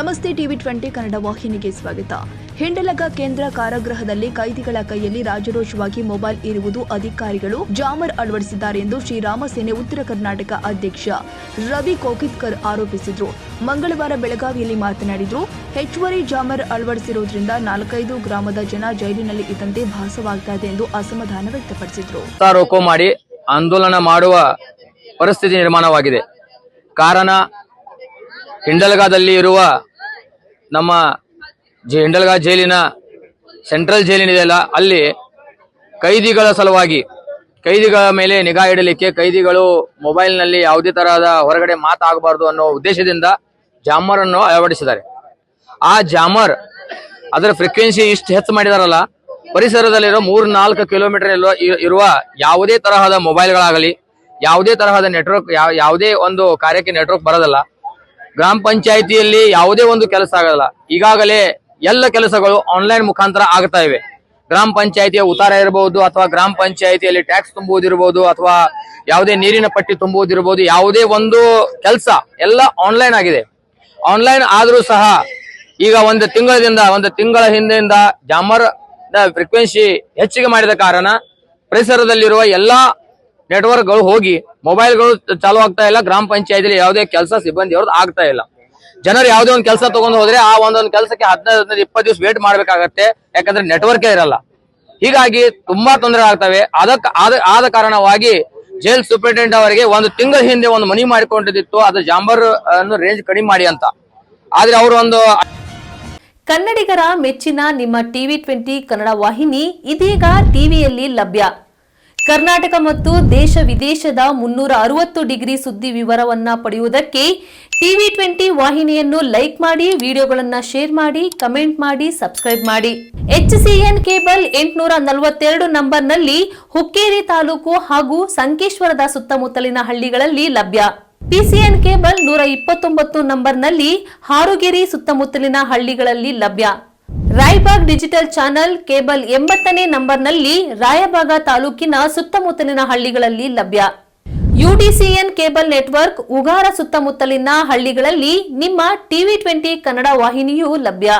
ನಮಸ್ತೆ ಟಿವಿ 20 ಕನ್ನಡ ವಾಹಿನಿಗೆ ಸ್ವಾಗತ. ಹಿಂಡಲಗ ಕೇಂದ್ರ ಕಾರಾಗೃಹದಲ್ಲಿ ಕೈದಿಗಳ ಕೈಯಲ್ಲಿ ರಾಜರೋಷವಾಗಿ ಮೊಬೈಲ್ ಇರುವುದು ಅಧಿಕಾರಿಗಳು ಜಾಮರ್ ಅಳವಡಿಸಿದ್ದಾರೆ ಎಂದು ಶ್ರೀರಾಮ ಸೇನೆ ಉತ್ತರ ಕರ್ನಾಟಕ ಅಧ್ಯಕ್ಷ ರವಿ ಕೋಕಿತ್ಕರ್ ಆರೋಪಿಸಿದರು. ಮಂಗಳವಾರ ಬೆಳಗಾವಿಯಲ್ಲಿ ಮಾತನಾಡಿದರು. ಹೆಚ್ಚುವರಿ ಜಾಮರ್ ಅಳವಡಿಸಿರುವುದರಿಂದ 4-5 ಗ್ರಾಮದ ಜನ ಜೈಲಿನಲ್ಲಿ ಇದ್ದಂತೆ ಭಾಸವಾಗ್ತಾ ಇದೆ ಎಂದು ಅಸಮಾಧಾನ ವ್ಯಕ್ತಪಡಿಸಿದರು. ರೋಕೋ ಮಾಡಿ ಆಂದೋಲನ ಮಾಡುವ ಪರಿಸ್ಥಿತಿ ನಿರ್ಮಾಣವಾಗಿದೆ. ಕಾರಣ ಹಿಂಡಲಗಾದಲ್ಲಿ ಇರುವ ನಮ್ಮ ಹಿಂಡಲಗಾ ಜೈಲಿನ ಸೆಂಟ್ರಲ್ ಜೈಲಿನಿದೆಯಲ್ಲ, ಅಲ್ಲಿ ಕೈದಿಗಳ ಸಲುವಾಗಿ ಕೈದಿಗಳ ಮೇಲೆ ನಿಗಾ ಇಡಲಿಕ್ಕೆ ಕೈದಿಗಳು ಮೊಬೈಲ್ನಲ್ಲಿ ಯಾವುದೇ ತರಹದ ಹೊರಗಡೆ ಮಾತಾಗಬಾರದು ಅನ್ನೋ ಉದ್ದೇಶದಿಂದ ಜಾಮರ್ ಅನ್ನು ಅಳವಡಿಸಿದ್ದಾರೆ. ಆ ಜಾಮರ್ ಅದರ ಫ್ರೀಕ್ವೆನ್ಸಿ ಇಷ್ಟು ಹೆಚ್ಚು ಮಾಡಿದಾರಲ್ಲ, ಪರಿಸರದಲ್ಲಿರೋ 3-4 ಕಿಲೋಮೀಟರ್ ಇರುವ ಯಾವುದೇ ತರಹದ ಮೊಬೈಲ್ಗಳಾಗಲಿ, ಯಾವುದೇ ತರಹದ ನೆಟ್ವರ್ಕ್, ಯಾವುದೇ ಒಂದು ಕಾರ್ಯಕ್ಕೆ ನೆಟ್ವರ್ಕ್ ಬರೋದಲ್ಲ. ಗ್ರಾಮ ಪಂಚಾಯಿತಿಯಲ್ಲಿ ಯಾವುದೇ ಒಂದು ಕೆಲಸ ಆಗಲ್ಲ. ಈಗಾಗಲೇ ಎಲ್ಲ ಕೆಲಸಗಳು ಆನ್ಲೈನ್ ಮುಖಾಂತರ ಆಗ್ತಾ ಇವೆ. ಗ್ರಾಮ ಪಂಚಾಯಿತಿಯ ಉತ್ತಾರ ಇರಬಹುದು, ಅಥವಾ ಗ್ರಾಮ ಪಂಚಾಯಿತಿಯಲ್ಲಿ ಟ್ಯಾಕ್ಸ್ ತುಂಬುವುದಿರಬಹುದು, ಅಥವಾ ಯಾವುದೇ ನೀರಿನ ಪಟ್ಟಿ ತುಂಬುವುದಿರಬಹುದು, ಯಾವುದೇ ಒಂದು ಕೆಲಸ ಎಲ್ಲ ಆನ್ಲೈನ್ ಆಗಿದೆ. ಆನ್ಲೈನ್ ಆದ್ರೂ ಸಹ ಈಗ ಒಂದು ತಿಂಗಳ ಹಿಂದೆಯಿಂದ ಜಾಮರ್ ಫ್ರೀಕ್ವೆನ್ಸಿ ಹೆಚ್ಚಿಗೆ ಮಾಡಿದ ಕಾರಣ ಪರಿಸರದಲ್ಲಿರುವ ಎಲ್ಲಾ ನೆಟ್ವರ್ಕ್ಗಳು ಹೋಗಿ ಮೊಬೈಲ್ಗಳು ಚಾಲು ಆಗ್ತಾ ಇಲ್ಲ. ಗ್ರಾಮ ಪಂಚಾಯತಿಯಲ್ಲಿ ಯಾವುದೇ ಕೆಲಸ ಸಿಬ್ಬಂದಿ ಅವ್ರದ್ದು ಆಗ್ತಾ ಇಲ್ಲ. ಜನರು ಯಾವುದೇ ಒಂದು ಕೆಲಸ ತಗೊಂಡು ಹೋದ್ರೆ ಆ ಒಂದೊಂದು ಕೆಲಸಕ್ಕೆ 15-20 ದಿವಸ ವೇಟ್ ಮಾಡ್ಬೇಕಾಗತ್ತೆ, ಯಾಕಂದ್ರೆ ನೆಟ್ವರ್ಕೇ ಇರಲ್ಲ. ಹೀಗಾಗಿ ತುಂಬಾ ತೊಂದರೆ ಆಗ್ತವೆ. ಆದ ಕಾರಣವಾಗಿ ಜೈಲ್ ಸೂಪರಿಂಟೆಂಡೆಂಟ್ ಅವರಿಗೆ ಒಂದು ತಿಂಗಳ ಹಿಂದೆ ಒಂದು ಮನವಿ ಮಾಡಿಕೊಂಡಿದ್ದು, ಅದು ಜಾಂಬರ್ ಅನ್ನು ರೇಂಜ್ ಕಡಿಮೆ ಮಾಡಿ ಅಂತ. ಆದ್ರೆ ಅವರು ಒಂದು ಕನ್ನಡಿಗರ ಮೆಚ್ಚಿನ ನಿಮ್ಮ ಟಿವಿ 20 ಕನ್ನಡ ವಾಹಿನಿ ಇದೀಗ ಟಿವಿಯಲ್ಲಿ ಲಭ್ಯ. ಕರ್ನಾಟಕ ಮತ್ತು ದೇಶ ವಿದೇಶದ 360 ಡಿಗ್ರಿ ಸುದ್ದಿ ವಿವರವನ್ನ ಪಡೆಯುವುದಕ್ಕೆ ಟಿವಿ 20 ವಾಹಿನಿಯನ್ನು ಲೈಕ್ ಮಾಡಿ, ವಿಡಿಯೋಗಳನ್ನು ಶೇರ್ ಮಾಡಿ, ಕಮೆಂಟ್ ಮಾಡಿ, ಸಬ್ಸ್ಕ್ರೈಬ್ ಮಾಡಿ. HCN ಕೇಬಲ್ 842 ನಂಬರ್ನಲ್ಲಿ ಹುಕ್ಕೇರಿ ತಾಲೂಕು ಹಾಗೂ ಸಂಕೇಶ್ವರದ ಸುತ್ತಮುತ್ತಲಿನ ಹಳ್ಳಿಗಳಲ್ಲಿ ಲಭ್ಯ. PCN ಕೇಬಲ್ 129 ನಂಬರ್ನಲ್ಲಿ ಹಾರುಗೆರೆ ಸುತ್ತಮುತ್ತಲಿನ ಹಳ್ಳಿಗಳಲ್ಲಿ ಲಭ್ಯ. ರಾಯಬಾಗ್ ಡಿಜಿಟಲ್ ಚಾನೆಲ್ ಕೇಬಲ್ 80ನೇ ನಂಬರ್ನಲ್ಲಿ ರಾಯಬಾಗ ತಾಲೂಕಿನ ಸುತ್ತಮುತ್ತಲಿನ ಹಳ್ಳಿಗಳಲ್ಲಿ ಲಭ್ಯ. UDCN ಕೇಬಲ್ ನೆಟ್ವರ್ಕ್ ಉಗಾರ ಸುತ್ತಮುತ್ತಲಿನ ಹಳ್ಳಿಗಳಲ್ಲಿ ನಿಮ್ಮ ಟಿವಿ 20 ಕನ್ನಡ ವಾಹಿನಿಯೂ ಲಭ್ಯ.